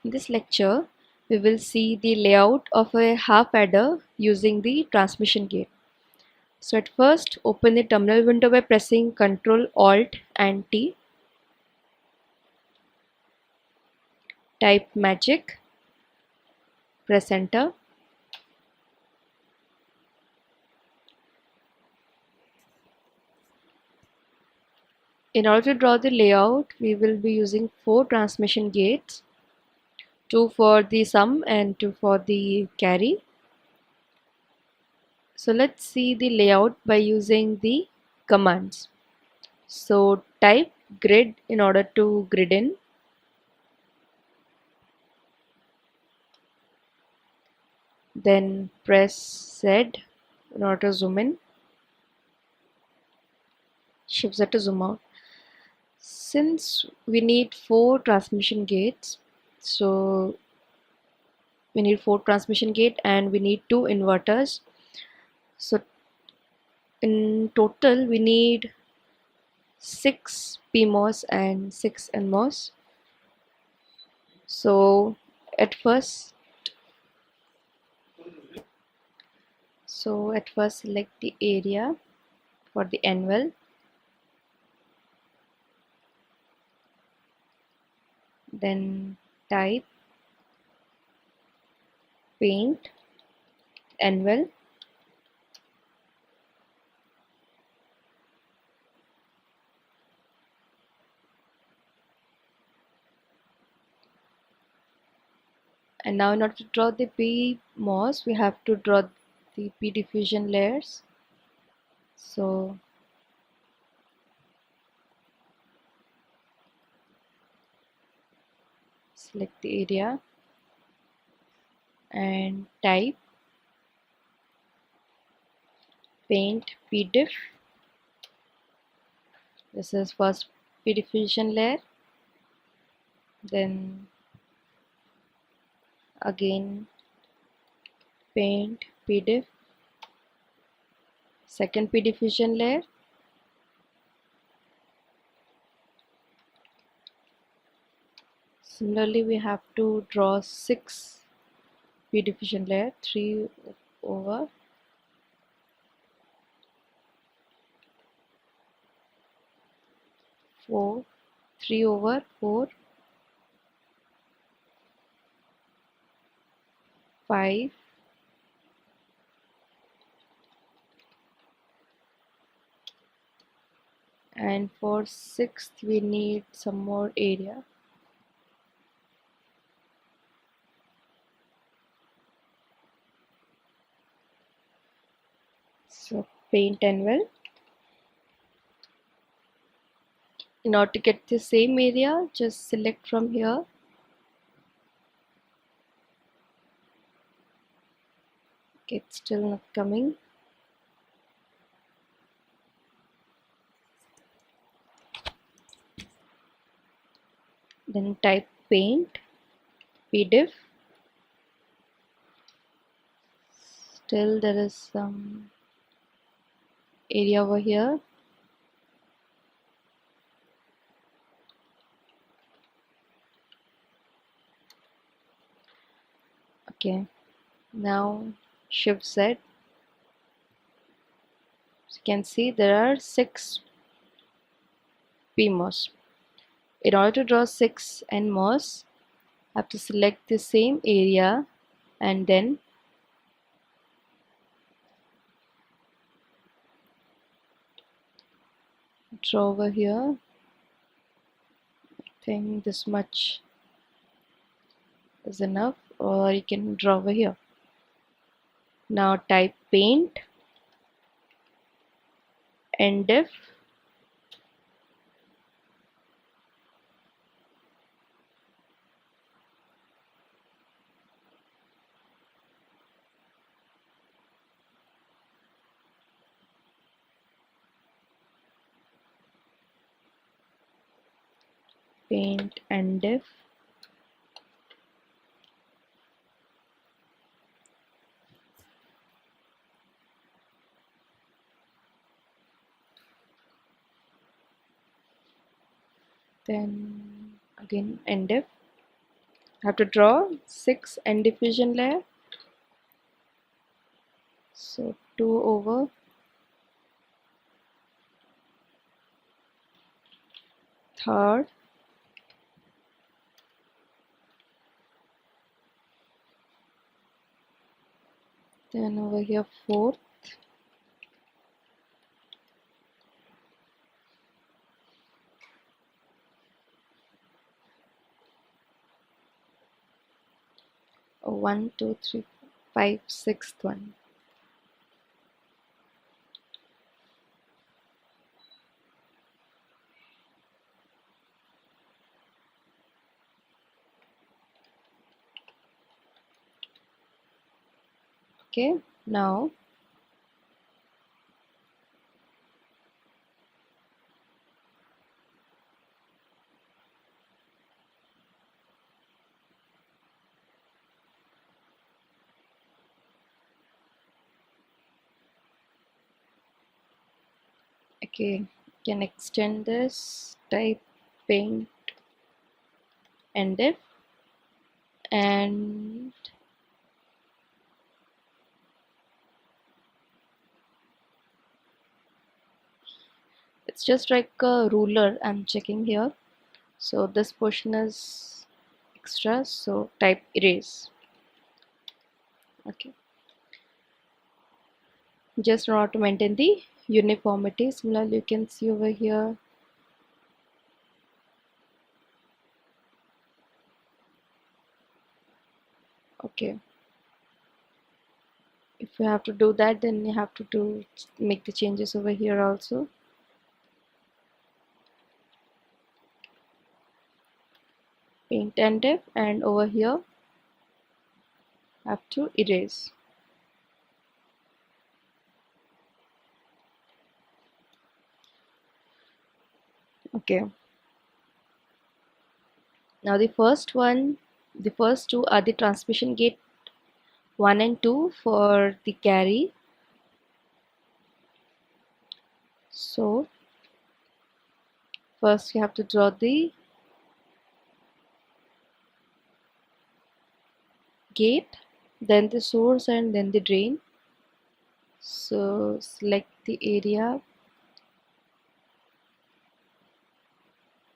In this lecture, we will see the layout of a half adder using the transmission gate. So at first, open the terminal window by pressing Ctrl Alt and T. Type magic, press enter. In order to draw the layout, we will be using 4 transmission gates, 2 for the sum and 2 for the carry. So let's see the layout by using the commands. So type grid in order to grid in. Then press Z in order to zoom in. Shift Z to zoom out. Since we need 4 transmission gates, so we need 4 transmission gate and we need 2 inverters. So in total we need 6 PMOS and 6 NMOS. So at first select the area for the N-well. Then type paint N-well. And now in order to draw the PMOS, we have to draw the P diffusion layers. So select the area and type paint pdiff. This is first P diffusion layer, then again paint pdiff, second P diffusion layer, similarly we have to draw 6 P diffusion layer, 3 over 4, 3 over 4, 5, and for 6th we need some more area. So paint N-well. In order to get the same area, just select from here. Okay, it's still not coming. Then type paint pdiff. Still there is some area over here. Okay, now Shift Z. So you can see there are 6 PMOS. In order to draw 6 NMOS, I have to select the same area and then draw over here. I think this much is enough, or you can draw over here. Now type paint NDiff. Paint NDiff. Then again NDiff. have to draw 6 end diffusion layer. So 2 over third, then over here fourth, oh, 1, 2, 3, 5, sixth one. Okay, now okay, can extend this, type paint end diff, and it's just like a ruler I'm checking here. So this portion is extra, so type erase. Okay, just in order to maintain the uniformity. Similarly, you can see over here okay, if you have to do that, then you have to make the changes over here also. Paint and diff, and over here have to erase. Okay, now the first two are the transmission gate 1 and 2 for the carry. So first you have to draw the gate, then the source, and then the drain. So select the area,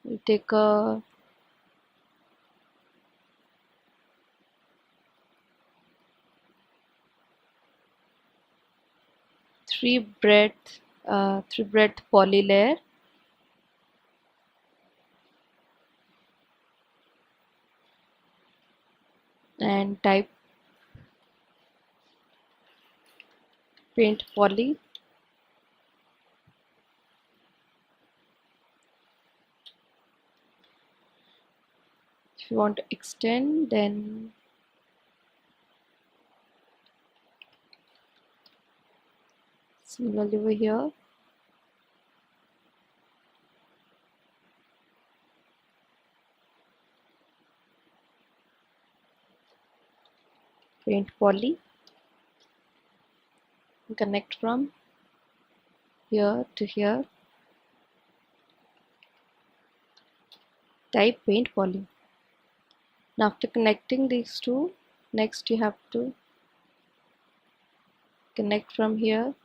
we'll take a three breadth poly layer, and type paint poly. If you want to extend, then similarly over here paint poly, connect from here to here, type paint poly. Now after connecting these two, next you have to connect from here,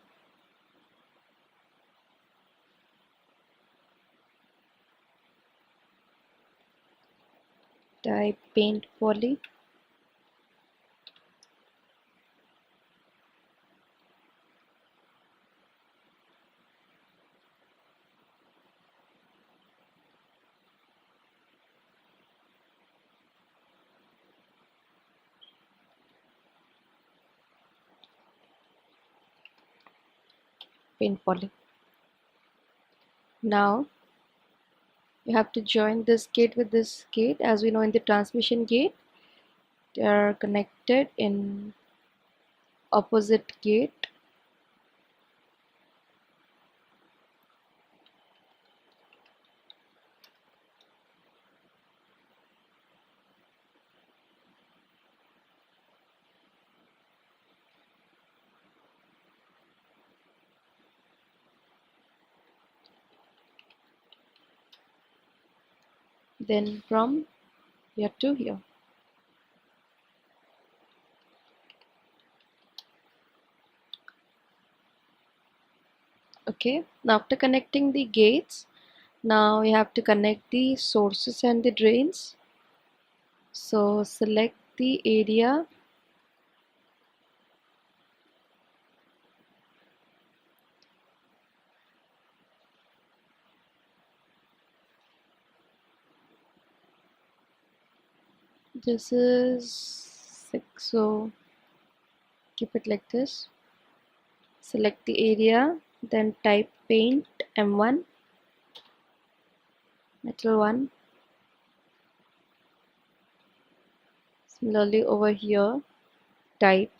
type paint poly, paint poly. Now you have to join this gate with this gate. As we know, in the transmission gate they are connected in opposite gate. Then from here to here. Okay, now after connecting the gates, now you have to connect the sources and the drains. So select the area, this is 6, so keep it like this. Select the area, then type paint M1, metal 1. Similarly over here, type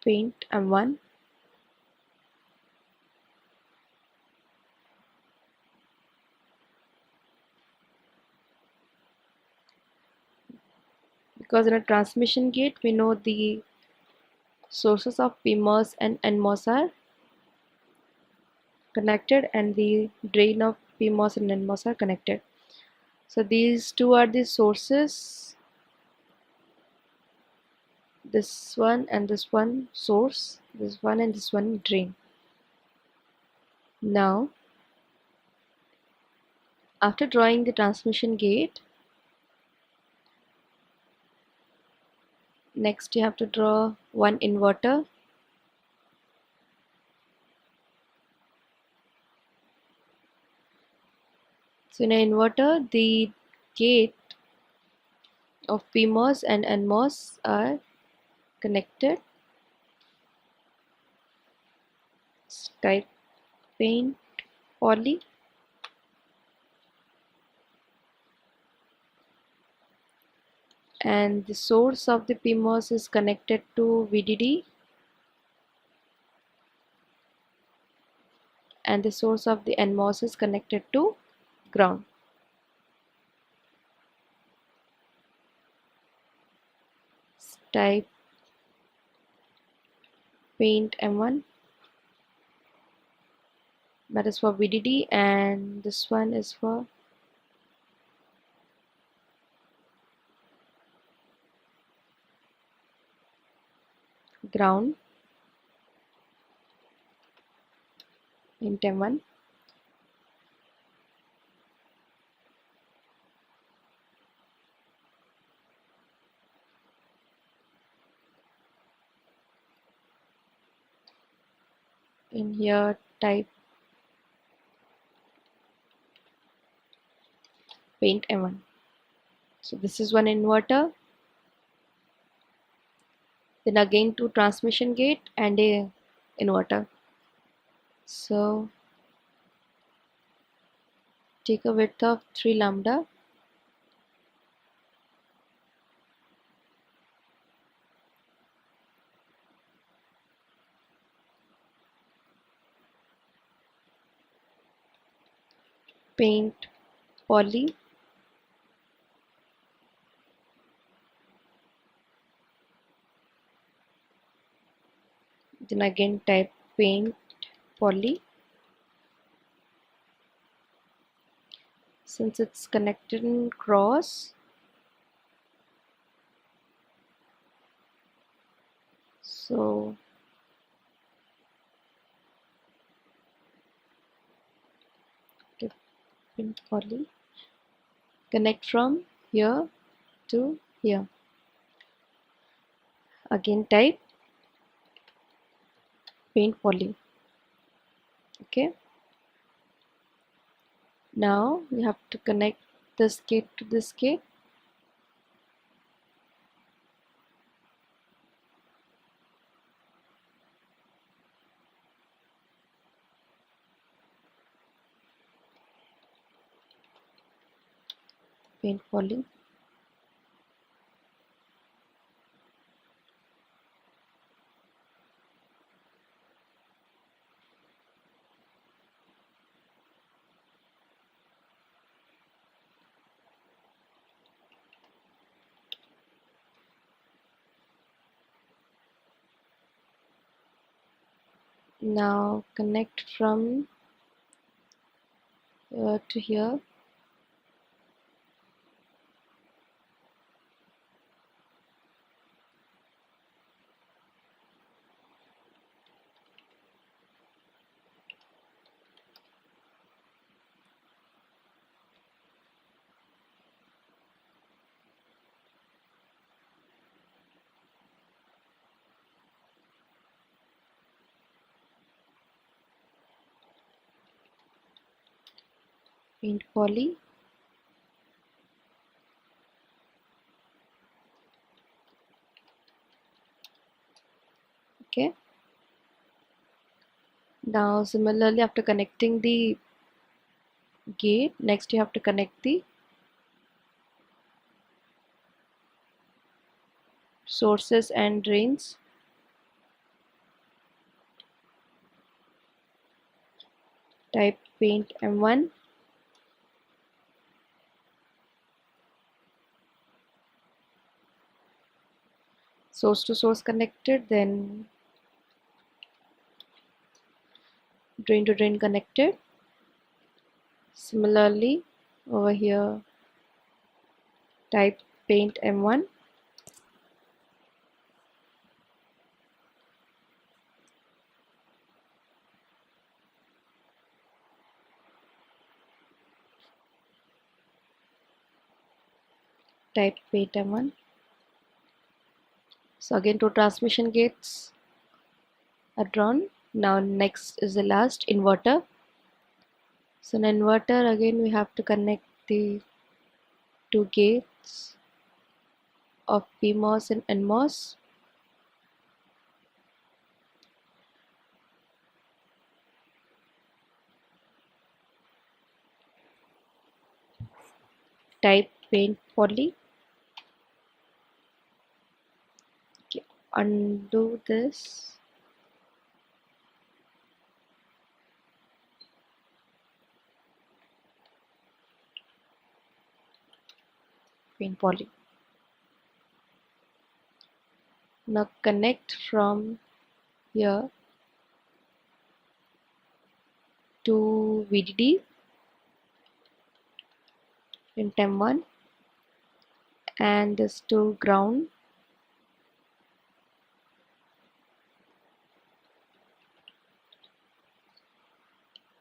paint M1. Because in a transmission gate, we know the sources of PMOS and NMOS are connected and the drain of PMOS and NMOS are connected. So these two are the sources, this one and this one source, this one and this one drain. Now after drawing the transmission gate, next you have to draw one inverter. So in an inverter, the gate of PMOS and NMOS are connected. Type paint poly. And the source of the PMOS is connected to VDD, and the source of the NMOS is connected to ground. Type paint M1, that is for VDD, and this one is for ground. Paint M1. In here type paint M1. So this is one inverter, then again two transmission gate and a inverter. So take a width of 3 lambda, paint poly, then again type paint poly. Since it's connected in cross, so paint poly, connect from here to here. Again type paint poly. Okay, now you have to connect this gate to this gate. Paint poly. Now connect from here to here. paint poly. Okay. Now similarly, after connecting the gate, next you have to connect the sources and drains. Type paint M1. Source to source connected, then drain to drain connected. Similarly, over here, type paint M1. Type paint M1. So again, two transmission gates are drawn. Now next is the last inverter. So in inverter, again we have to connect the two gates of PMOS and NMOS. Type paint poly. Okay, undo this. Paint poly. Now connect from here to VDD in TEM1 and this to ground.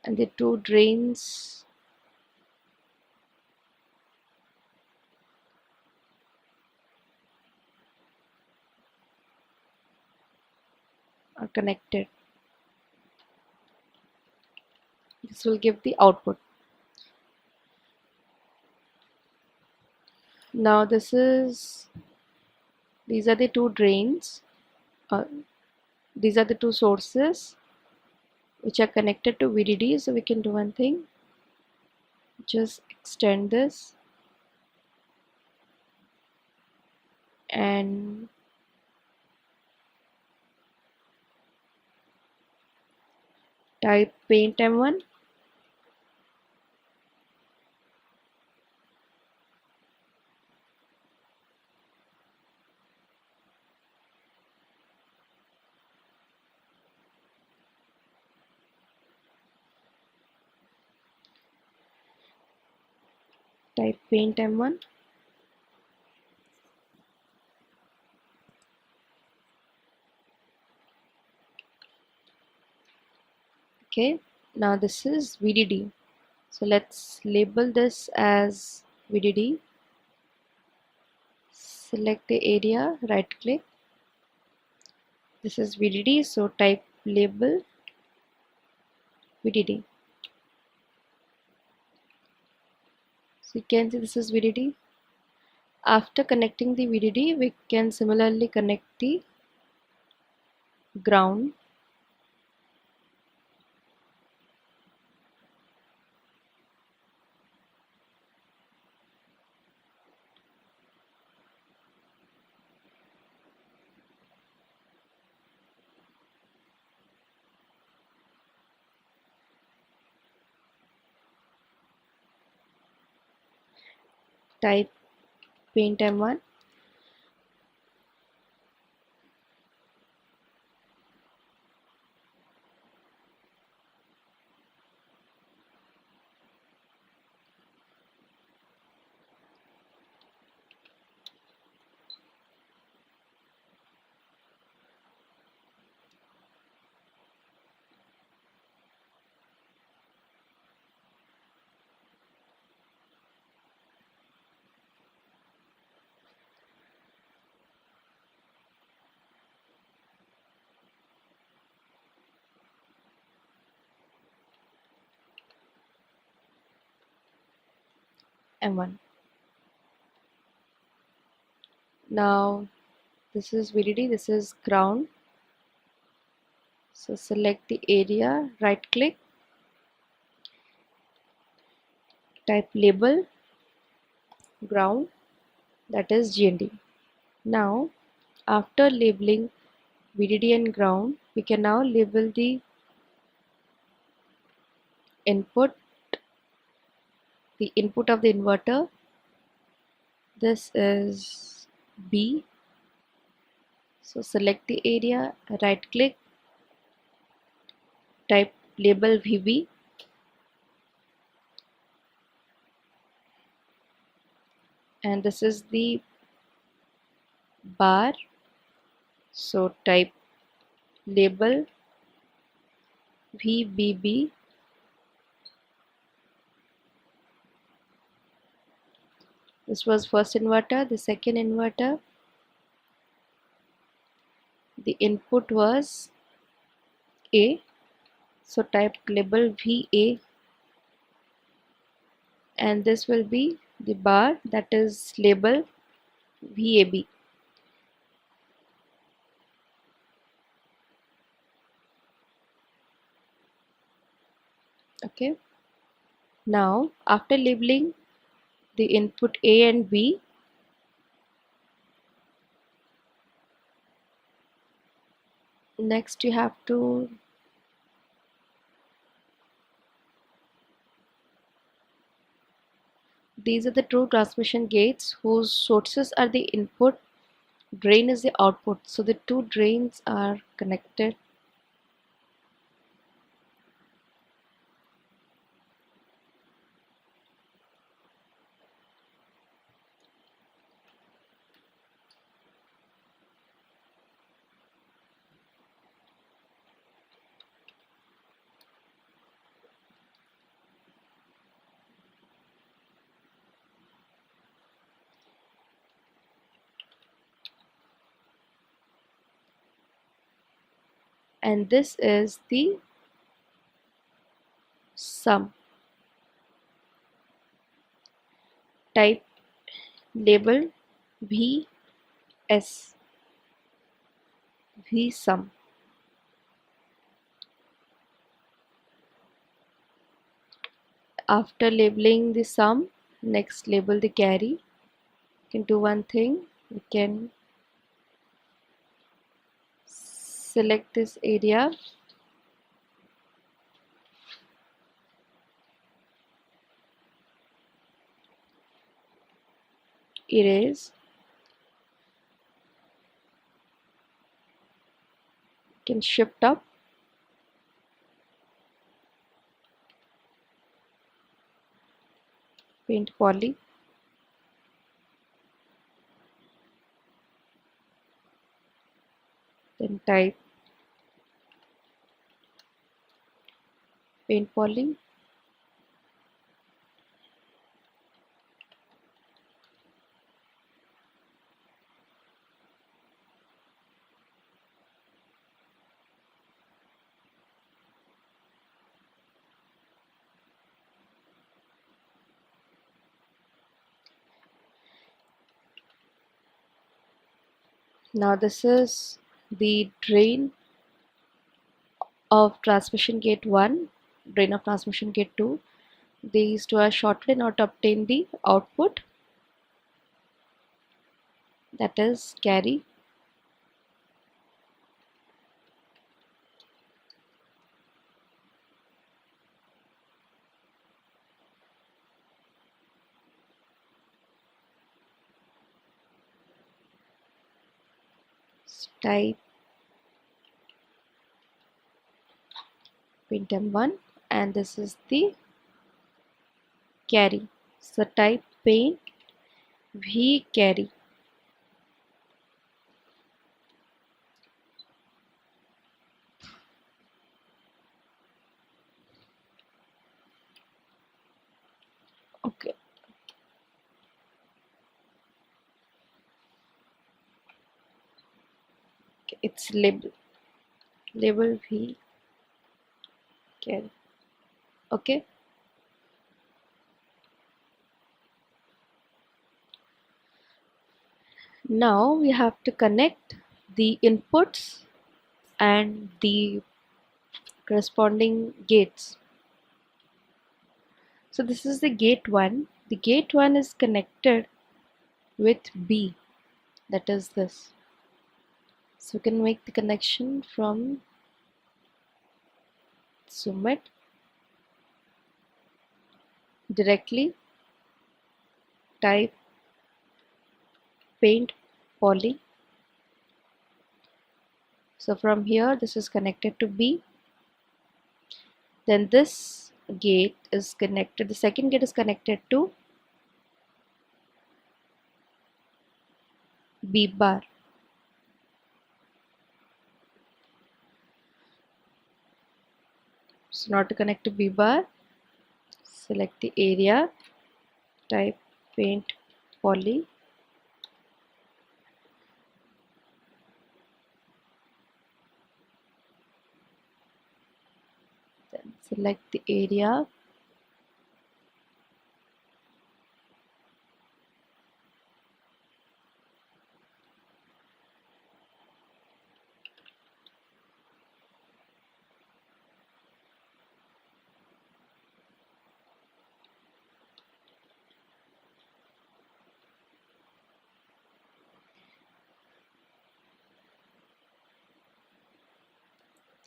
And the two drains are connected. This will give the output. Now these are the two drains. These are the two sources which are connected to VDD. So we can do one thing. Just extend this and type paint M1. Type paint M1. Okay, now this is VDD. So let's label this as VDD. Select the area, right click. This is VDD, so type label VDD. So you can see this is VDD. After connecting the VDD, we can similarly connect the ground. Type paint M1. M1. Now this is VDD, this is ground. So select the area, right click, type label ground, that is GND. Now after labeling VDD and ground, we can now label the input of the inverter. This is B. So select the area, right click, type label VB, and this is the bar. So type label VBB. This was first inverter. The second inverter, the input was A. So type label VA, and this will be the bar, that is label VAB. Okay. Now after labeling the input A and B, next you have to these are the two transmission gates whose sources are the input, drain is the output. So the two drains are connected. And this is the sum. Type label VS, V sum. After labeling the sum, next label the carry. You can do one thing, we can select this area, erase, you can shift up, paint poly, then type paint poly, now this is the drain of transmission gate 1, drain of transmission gate 2. These two are shorted in order to obtain the output, that is carry. Type paint M1, and this is the carry. So type paint V carry. Okay. It's label V carry. Okay. Now we have to connect the inputs and the corresponding gates. So this is the gate 1. The gate 1 is connected with B, that is this. So we can make the connection from Summit directly. Type paint poly. So from here this is connected to B. Then this gate is connected, the second gate is connected to B bar. So now to connect to B bar, select the area, type paint poly. Then select the area.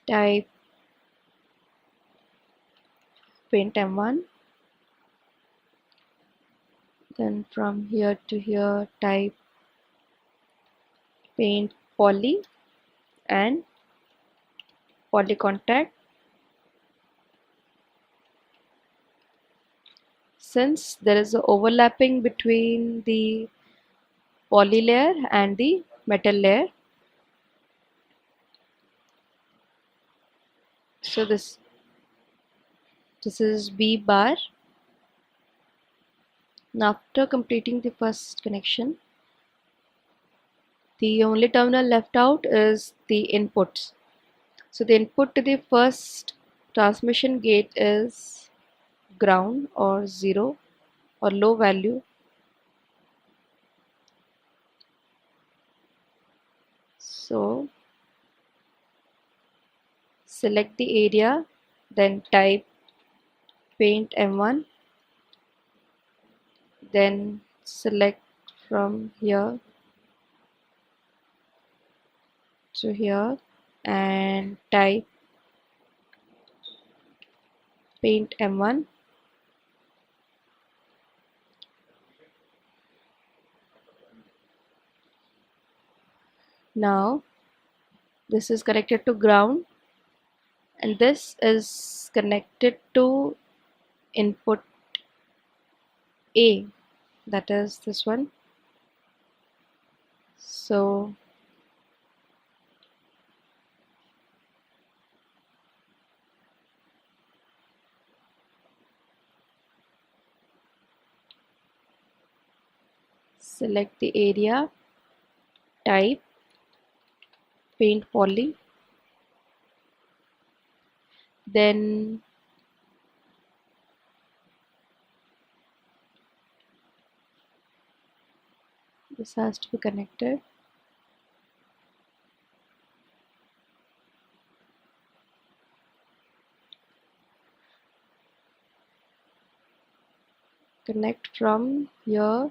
Type paint M1. Then from here to here type paint poly and poly contact. Since there is a overlapping between the poly layer and the metal layer, so this is B bar. Now after completing the first connection, the only terminal left out is the inputs. So the input to the first transmission gate is ground or 0 or low value. So select the area, then type paint M1, then select from here to here and type paint M1. Now this is connected to ground and this is connected to input A, that is this one. So select the area, type paint poly, then this has to be connected. Connect from here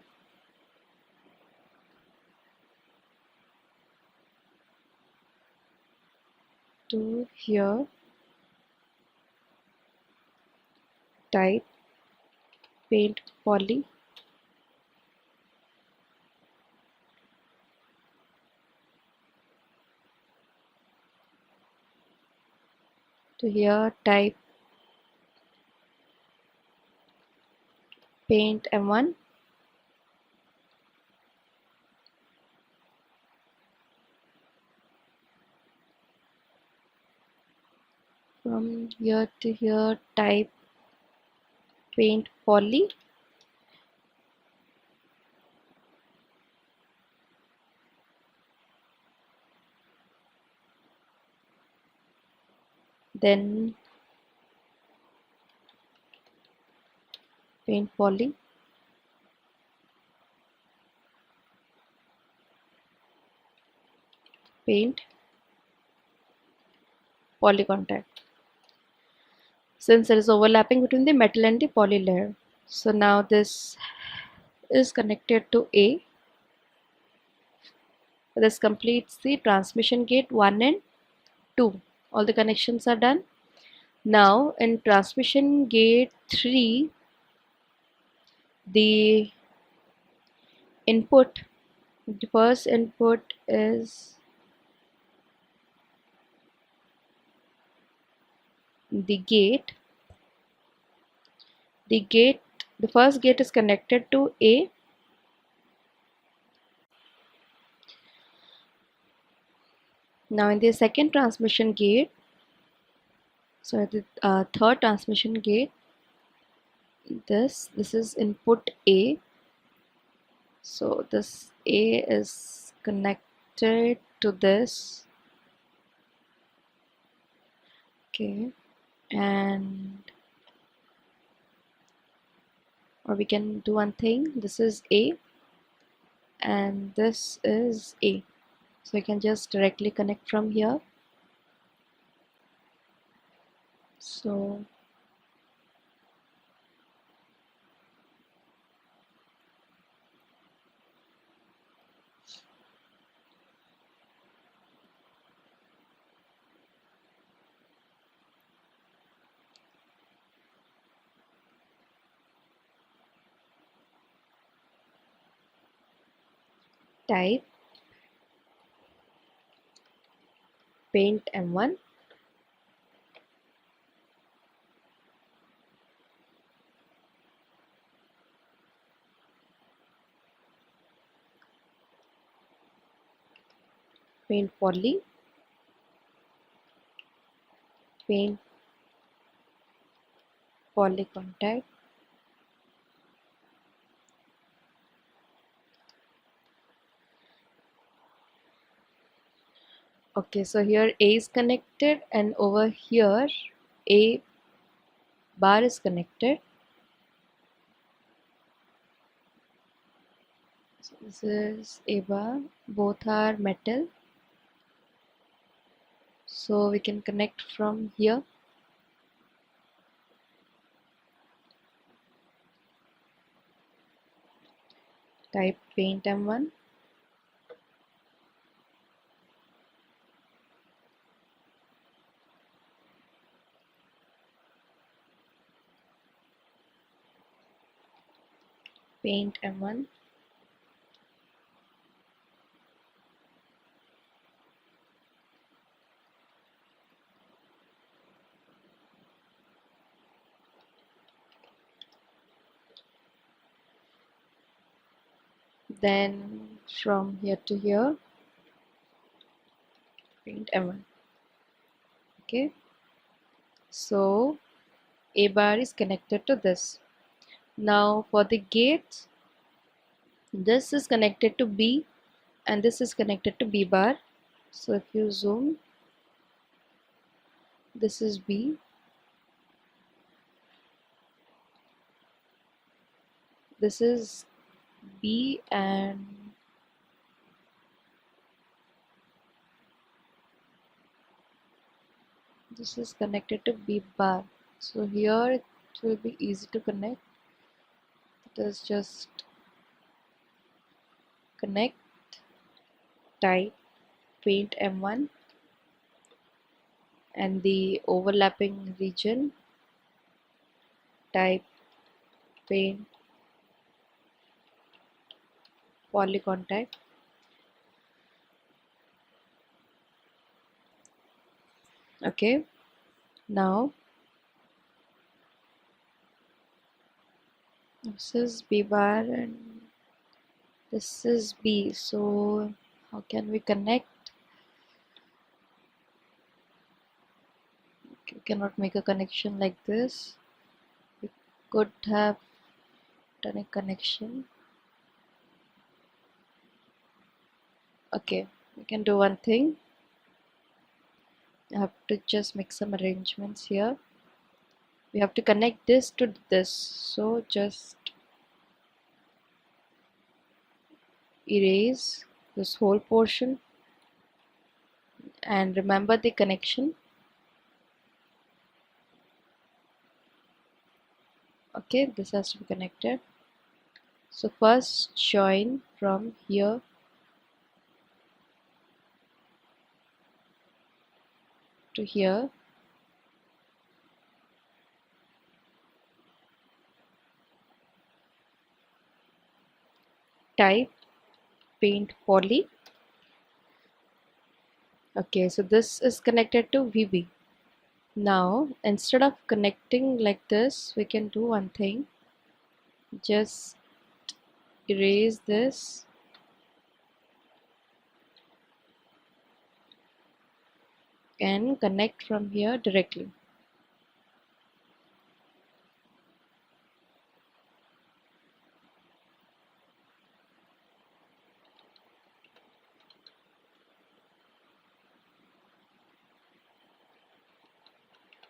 to here, type paint poly, to here type paint M1, from here to here type paint poly, then paint poly, paint, poly contact. Since there is overlapping between the metal and the poly layer, so now this is connected to A. This completes the transmission gate 1 and 2. All the connections are done. Now in transmission gate 3, the input, the first input is the gate. The first gate is connected to A. Now in the second transmission gate, so at the third transmission gate, this is input A. So this A is connected to this. Okay, and or we can do one thing. This is A and this is A. So you can just directly connect from here. So type paint M1, paint poly, paint poly contact, okay. So here A is connected and over here A bar is connected. So this is A bar, both are metal, so we can connect from here. Type paint M1, paint M1, then from here to here paint M1. Okay, so A bar is connected to this. Now for the gates, this is connected to B and this is connected to B bar. So if you zoom, this is B, this is B, and this is connected to B bar. So here it will be easy to connect. Let us just connect, type paint M1 and the overlapping region, type paint poly contact. Okay, now this is B bar and this is B. So how can we connect? We cannot make a connection like this. We could have done a connection. Okay, we can do one thing. I have to just make some arrangements here. We have to connect this to this, so just erase this whole portion. and remember the connection. Okay, this has to be connected. So first join from here to here. Type paint poly. Okay, so this is connected to VB. Now instead of connecting like this, we can do one thing. Just erase this and connect from here directly.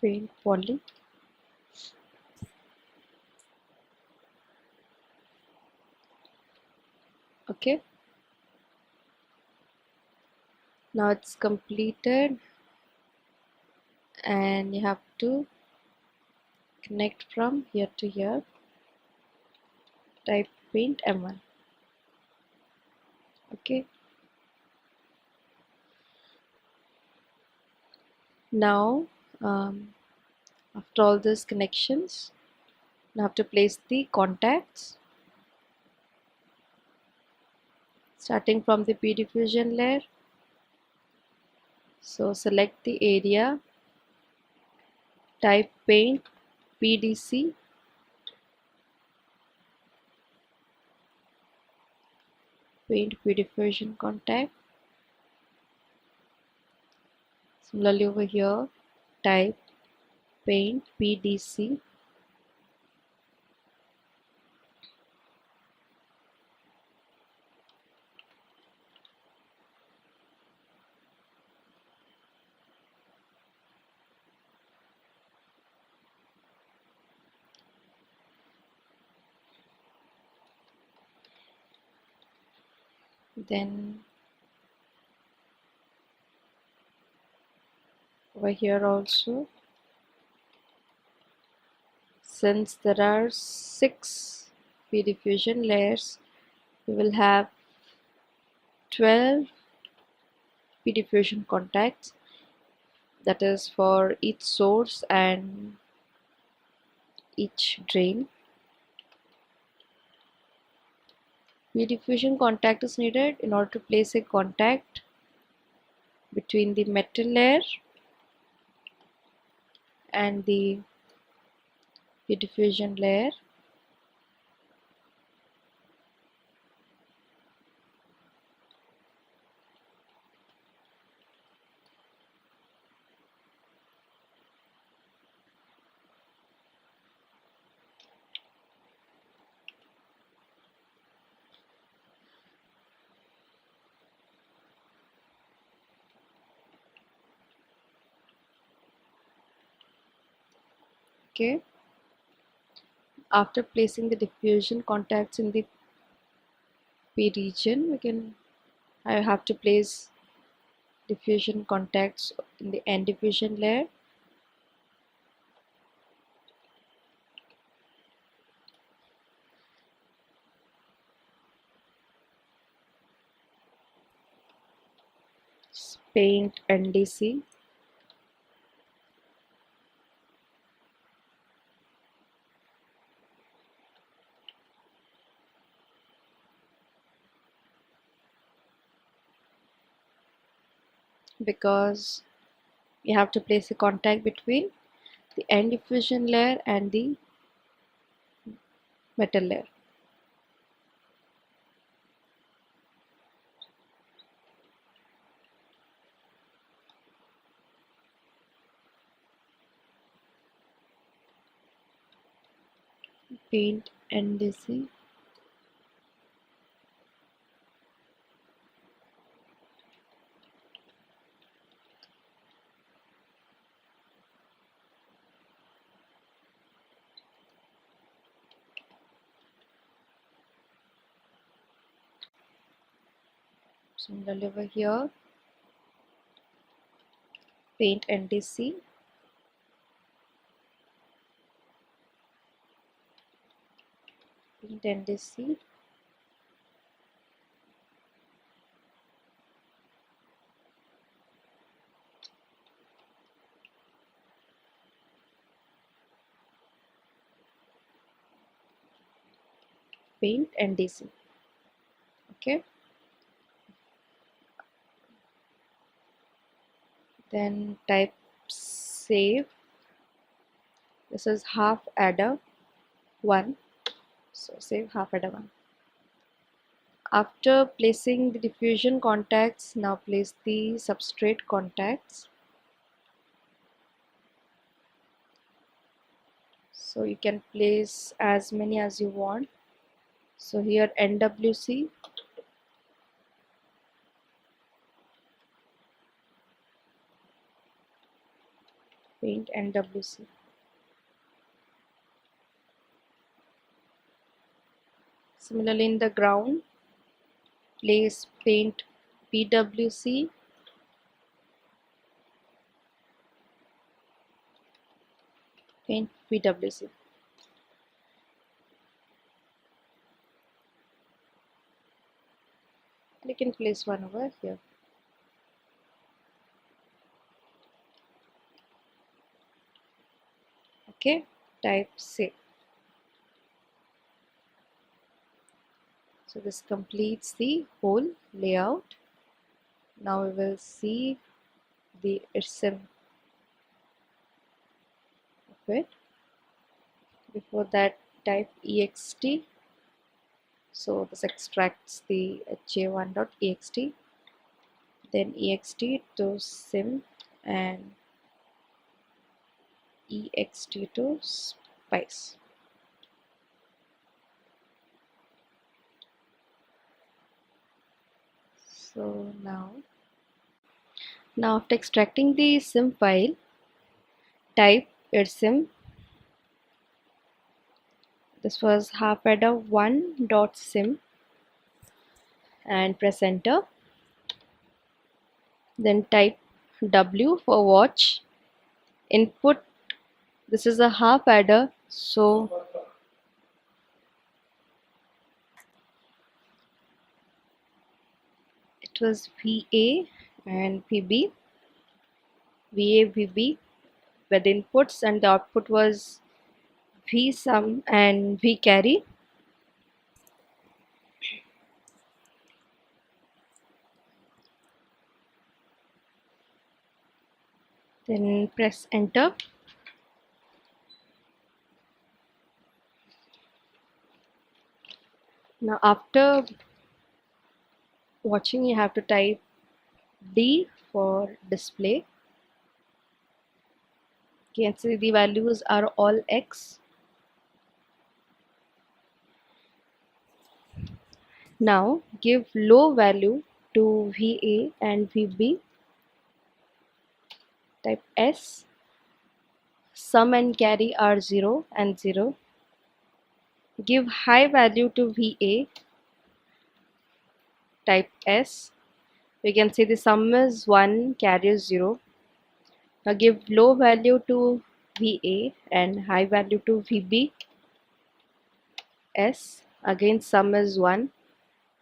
Paint poly. Okay, now it's completed and you have to connect from here to here. Type paint M1. Okay, now after all these connections, you have to place the contacts starting from the P diffusion layer. So select the area, type paint PDC, paint P diffusion contact. Similarly over here, type paint PDC. Then over here also, since there are 6 P diffusion layers, we will have 12 P diffusion contacts, that is for each source and each drain. P diffusion contact is needed in order to place a contact between the metal layer and the P diffusion layer. Okay, after placing the diffusion contacts in the P region, I have to place diffusion contacts in the N diffusion layer. Paint NDC. Because you have to place a contact between the N diffusion layer and the metal layer. Paint NDC. Similarly over here, paint NDC, paint NDC, paint NDC. Okay, then type save. This is half adder 1, so save half adder 1. After placing the diffusion contacts, now place the substrate contacts. So you can place as many as you want. So here NWC, paint NWC. Similarly in the ground, place paint PWC, paint PWC. And you can place one over here. Okay, type save. So this completes the whole layout. Now we will see the IRSIM of it. Before that, type ext. So this extracts the ha1.ext, then ext to sim and ext to spice. So now after extracting the sim file, type IRSIM. This was half adder 1.sim and press enter. Then type W for watch. Input, this is a half adder, so it was VA and VB, VA, VB were the inputs, and the output was V sum and V carry. Then press enter. Now after watching, you have to type D for display. You can see the values are all X. Now give low value to VA and VB. Type S. Sum and carry are 0 and 0. Give high value to VA. Type S. We can see the sum is 1, carry is 0. Now give low value to VA and high value to VB. S. Again sum is 1,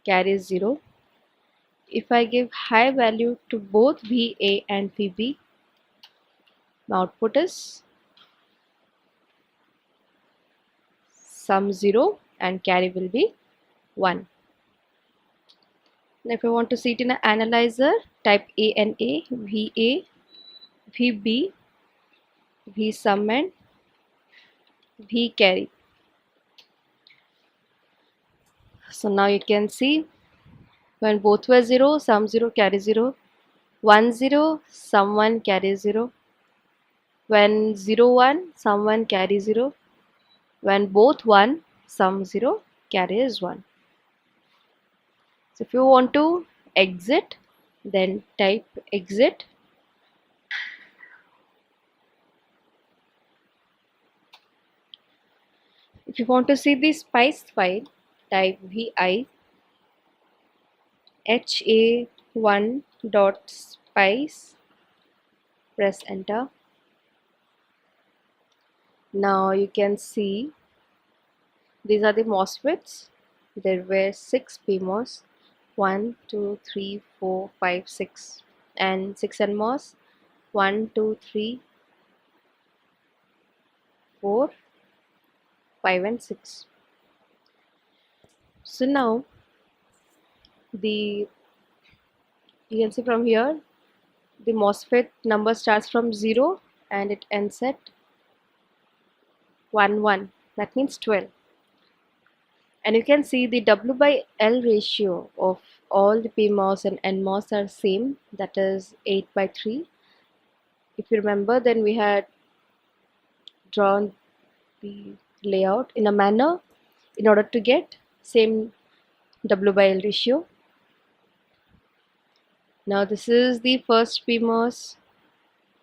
carry is 0. If I give high value to both VA and VB, the output is sum 0 and carry will be 1. Now if I want to see it in an analyzer, type ANA, VA, VB, V sum and V carry. So now you can see when both were 0, sum 0, carry 0, 1 0, sum 1, carry 0, when 0 1, sum 1, carry 0, when both 1, sum 0, carry is 1. So if you want to exit, then type exit. If you want to see the spice file, type vi ha1.spice Press enter. Now you can see these are the MOSFETs. There were 6 PMOS, 1, 2, 3, 4, 5, 6, and 6 NMOS, 1, 2, 3, 4, 5, and 6. So now the you can see from here the MOSFET number starts from 0 and it ends at 1, 1. That means 12. And you can see the W by L ratio of all the PMOS and NMOS are same, that is 8 by 3. If you remember, then we had drawn the layout in a manner in order to get same W by L ratio. Now this is the first PMOS,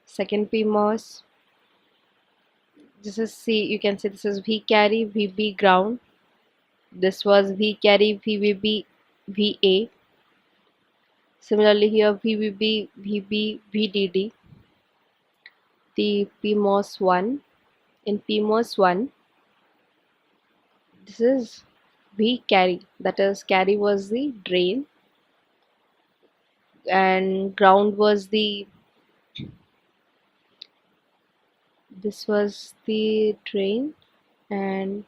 second PMOS. This is C, you can see this is V carry, VB ground. This was V carry, VBB, VA. Similarly here VBB, VB, VDD. The PMOS 1. In PMOS 1, this is V carry, that is carry was the drain and ground was the this was the drain and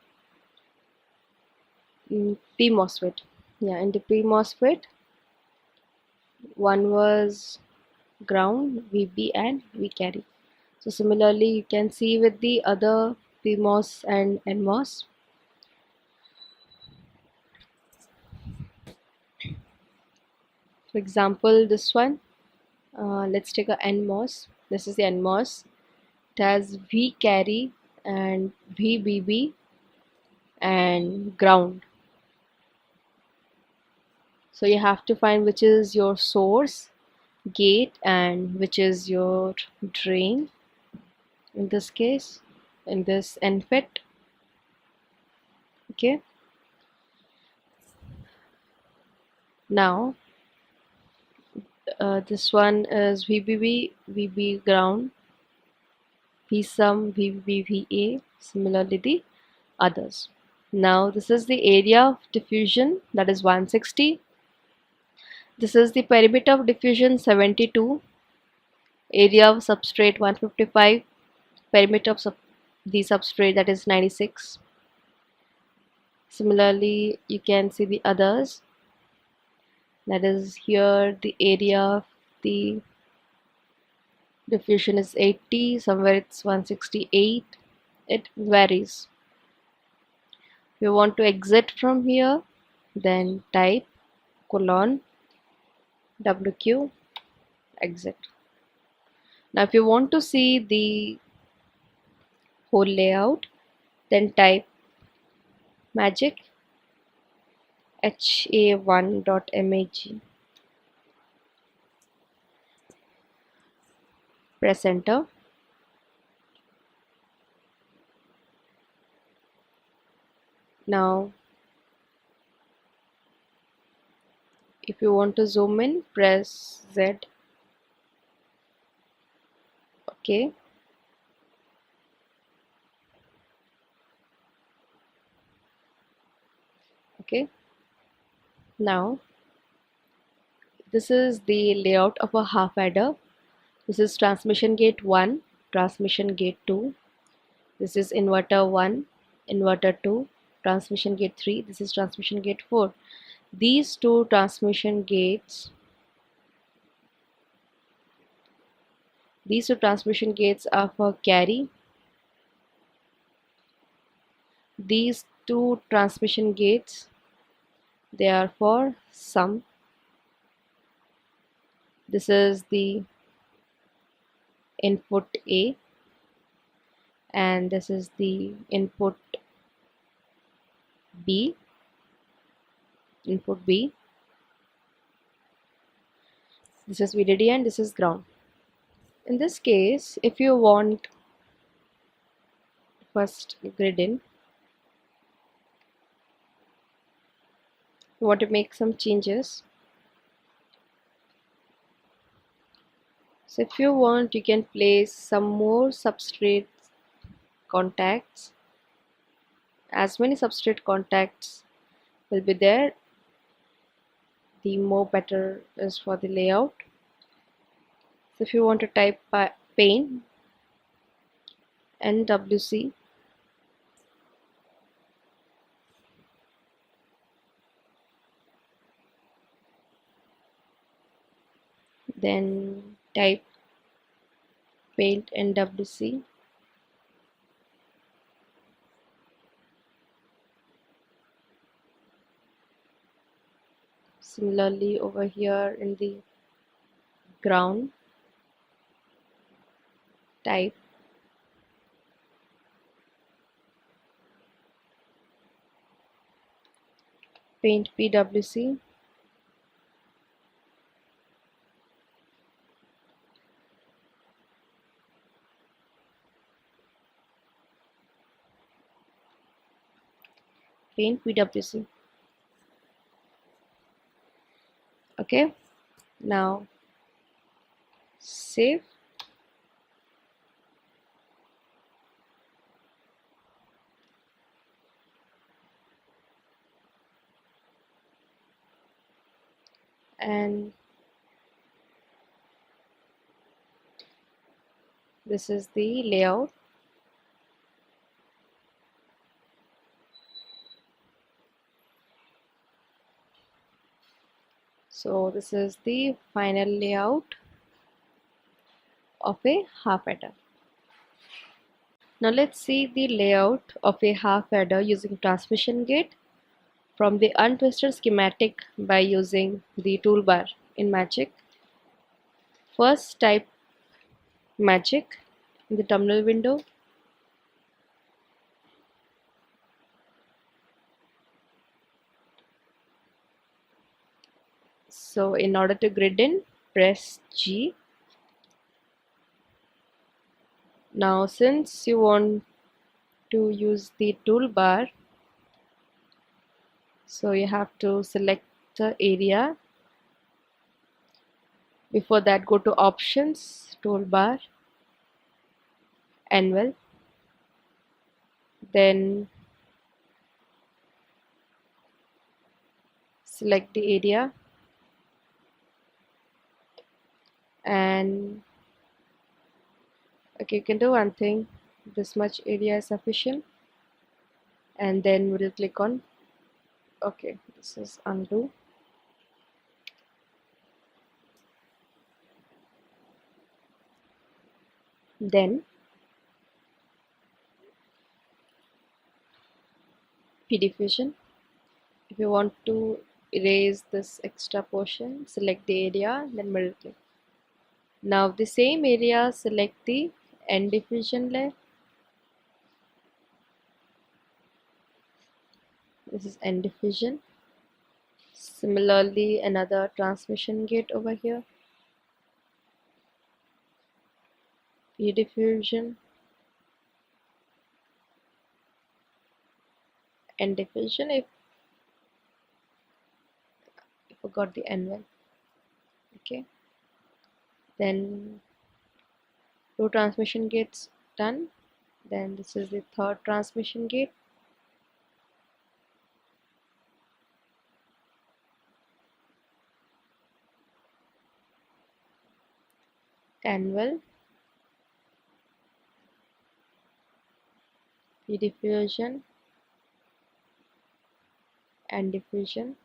P MOSFET. Yeah, in the P MOSFET, one was ground, VB, and V carry. So similarly, you can see with the other PMOS and NMOS. For example, this one, let's take a NMOS. This is the NMOS. It has V carry and VBB and ground. So you have to find which is your source, gate, and which is your drain. In this case, in this NFET. Okay. Now, this one is VBB, VB ground, V sum, VBB, VA. Similarly, the others. Now, this is the area of diffusion, that is 160. This is the perimeter of diffusion 72, area of substrate 155, perimeter of the substrate, that is 96. Similarly, you can see the others, that is here the area of the diffusion is 80, somewhere it's 168. It varies. If you want to exit from here, then type colon WQ exit. Now if you want to see the whole layout, then type magic ha1.mag. Press enter. Now if you want to zoom in, press Z. Okay. Okay. Now this is the layout of a half adder. This is transmission gate 1, transmission gate 2. This is inverter 1, inverter 2, transmission gate 3. This is transmission gate 4. These two transmission gates are for carry. These two transmission gates, they are for sum. This is the input A and this is the input B. This is VDD and this is ground. In this case, if you want first grid in, you want to make some changes. So if you want, you can place some more substrate contacts. As many substrate contacts will be there, the more better is for the layout. So if you want to type pane NWC, then type paint NWC. Similarly over here in the ground, type paint PWC. Paint PWC. Okay, now save. And this is the layout. So this is the final layout of a half adder. Now let's see the layout of a half adder using transmission gate from the untwisted schematic by using the toolbar in Magic. First type Magic in the terminal window. So in order to grid in, press G. Now since you want to use the toolbar, so you have to select the area. Before that, go to options, toolbar, anvil, then select the area, and okay, you can do one thing, this much area is sufficient, and then we'll click on okay. This is undo. Then P diffusion. If you want to erase this extra portion, select the area, then middle click. Now the same area, select the end diffusion layer. This is end diffusion. Similarly, another transmission gate over here. P diffusion, end diffusion. If you forgot the end one, okay. Then two transmission gates done. Then this is the third transmission gate. Anvil, P diffusion, end diffusion.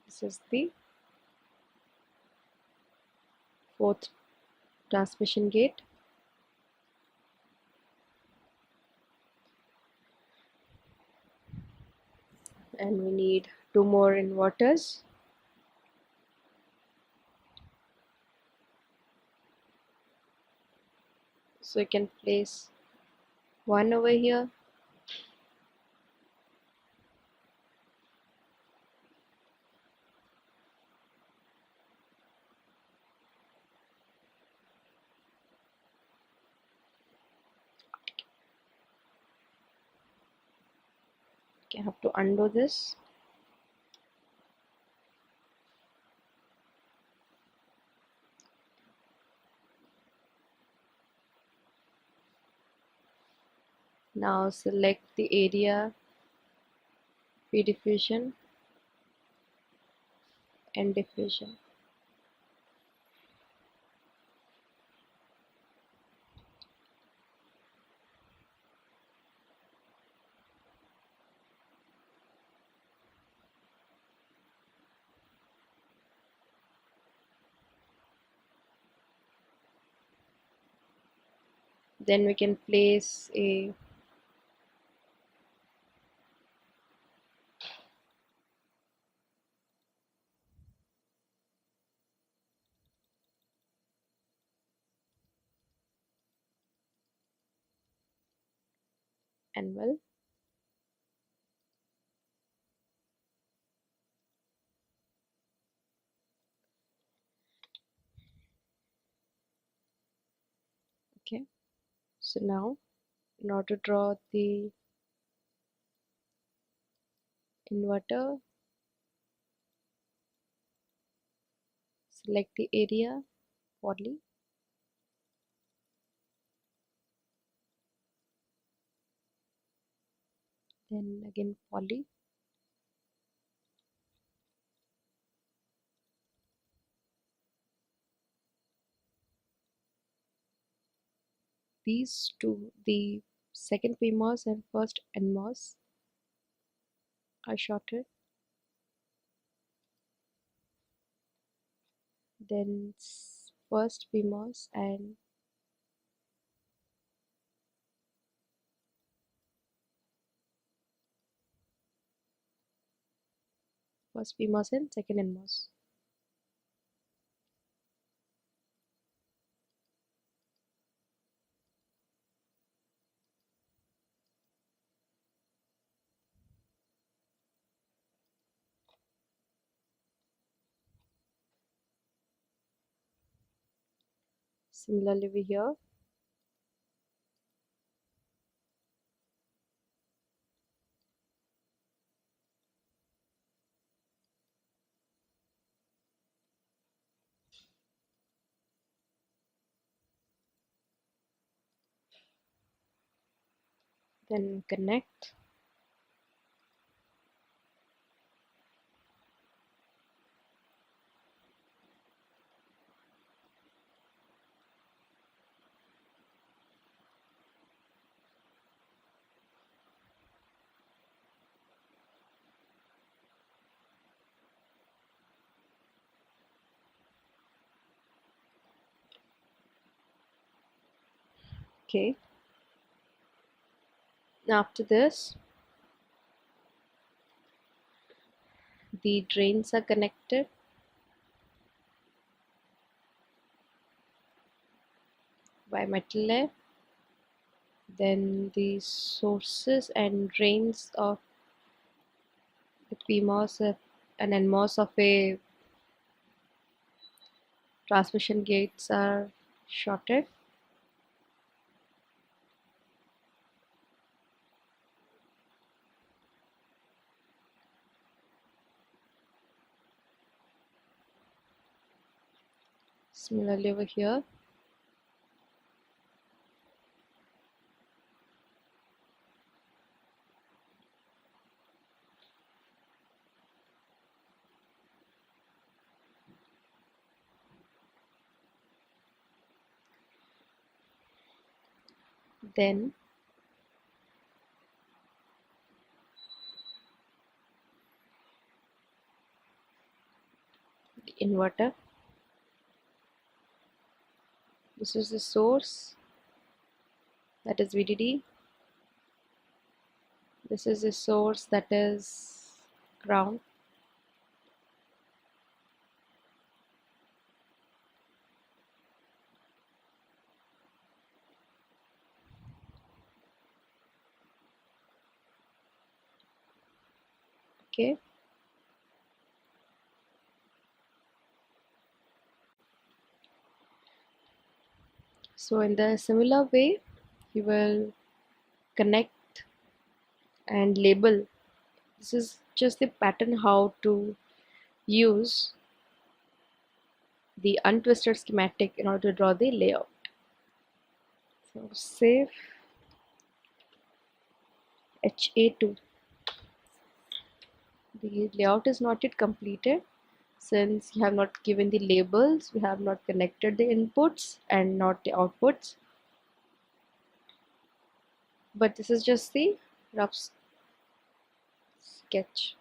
This is the fourth transmission gate. And we need two more inverters. So you can place one over here, Okay, I have to undo this. Now select the area, pre-diffusion and diffusion. Then we can place a anvil. Okay, so now in order to draw the inverter, select the area, poly, then again poly, these two, the second PMOS and first NMOS, are shorted. Then first PMOS and first PMOS and second NMOS. Similarly over here, then connect. Okay, now after this, the drains are connected. By metal layer. Then the sources and drains of the PMOS and NMOS of a transmission gates are shorted. Similarly over here, then the inverter. This is the source, that is VDD. This is the source, that is ground. Okay. So in the similar way, you will connect and label This is just the pattern how to use the untwisted schematic in order to draw the layout. So save HA2. The layout is not yet completed since you have not given the labels, we have not connected the inputs and not the outputs. But this is just the rough sketch.